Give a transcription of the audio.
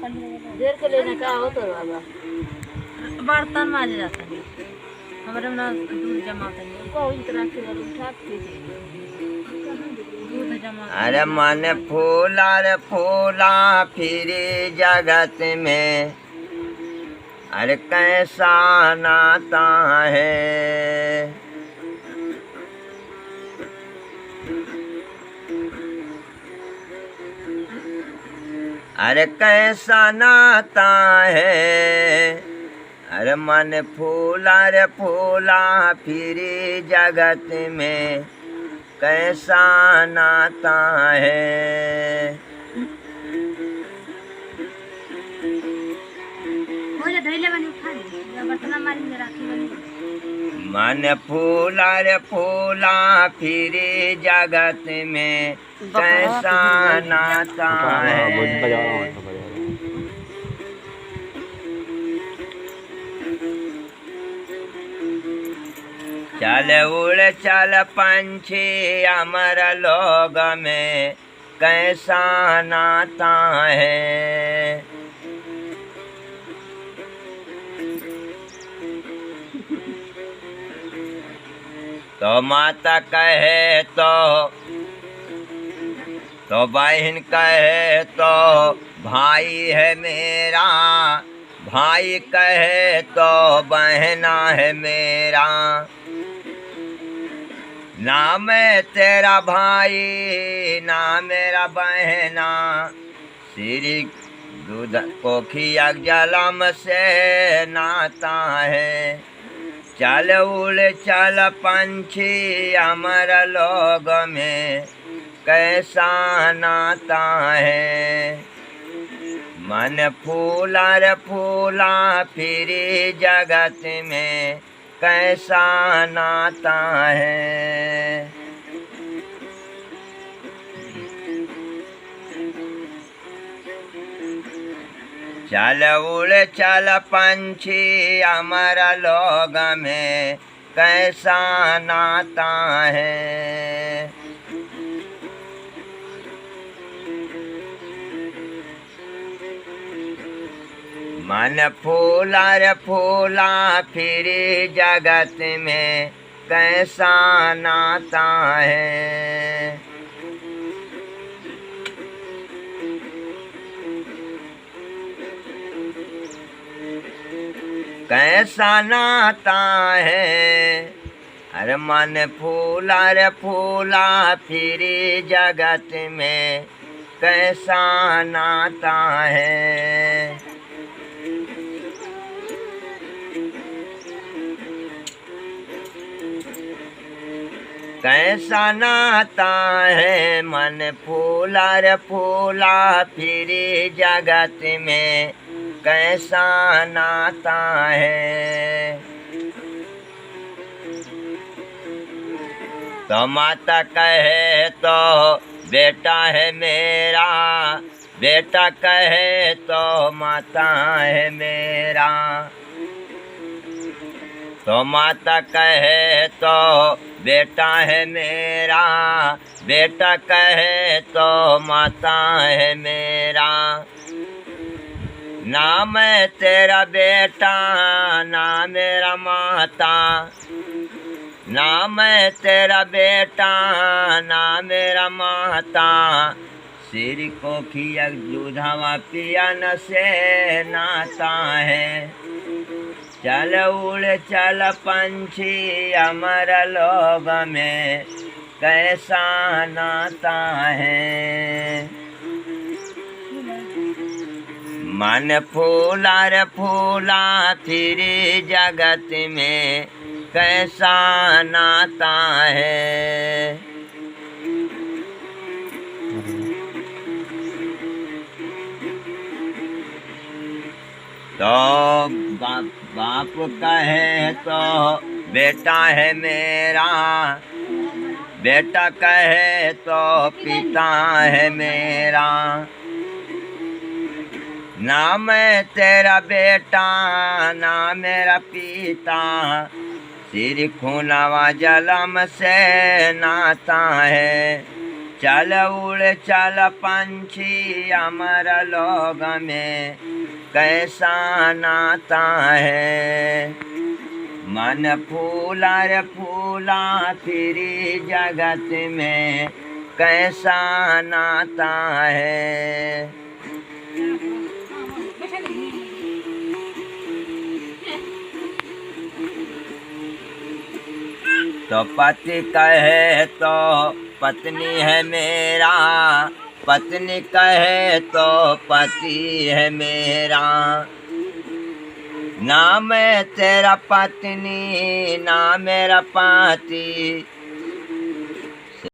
देर के लेने का हो तो बाबा बर्तन माजे जाता है हमारे में ना दूध जमा होता है को इतना के उठा के दूध जमा अरे मन फूला रे फूला फिरे जगत में, अरे कैसा नाता है। अरे कैसा नाता है, अरे मन फूला रे फूला फिरे जगत में, कैसा नाता है। हो जा धैले बनी खा ले बर्तन मारी में राखी बनी मन फूला रे फूला फिरे जगत में, कैसा नाता है। चल उड़ चल पंछी अमर लोग में, कैसा नाता है। तो माता कहे तो बहन कहे तो भाई है मेरा, भाई कहे तो बहना है मेरा। ना मैं तेरा भाई ना मेरा बहना, श्री दूध कोखिया जलम से नाता है। चल उड़ चल पंछी अमर लोग में, कैसा नाता है। मन फूला रे फूला फिरे जगत में, कैसा नाता है। चल उड़ चल पंछी अमर लोग में, कैसा नाता है। मन फूला रे फूला फिरे जगत में, कैसा नाता है। कैसा नाता है, अरे मन फूला रे फूला फिरे जगत में, कैसा नाता है। कैसा नाता है, मन फूला रे फूला फिरे जगत में, कैसा नाता है। तो माता कहे तो बेटा है मेरा, बेटा कहे तो माता है मेरा। तो माता कहे तो बेटा है मेरा, बेटा कहे तो माता है मेरा। ना मैं तेरा बेटा ना मेरा माता, ना मैं तेरा बेटा ना मेरा माता, सिर को खिया दूधवा पियन से नाता है। चल उड़ चल पंछी अमर लोग में, कैसा नाता है। मन फूला रे फूला फिरे जगत में, कैसा नाता है। तो बाप कहे तो बेटा है मेरा, बेटा कहे तो पिता है मेरा। ना मैं तेरा बेटा ना मेरा पिता, सिर खूनवा जलम से नाता है। चल उड़ चल पंछी अमर लोग में कैसा नाता है। मन फूला रे फूला फिरी जगत में कैसा नाता है। तो पति कहे तो पत्नी है मेरा, पत्नी कहे तो पति है मेरा। ना मैं तेरा पत्नी ना मेरा पति,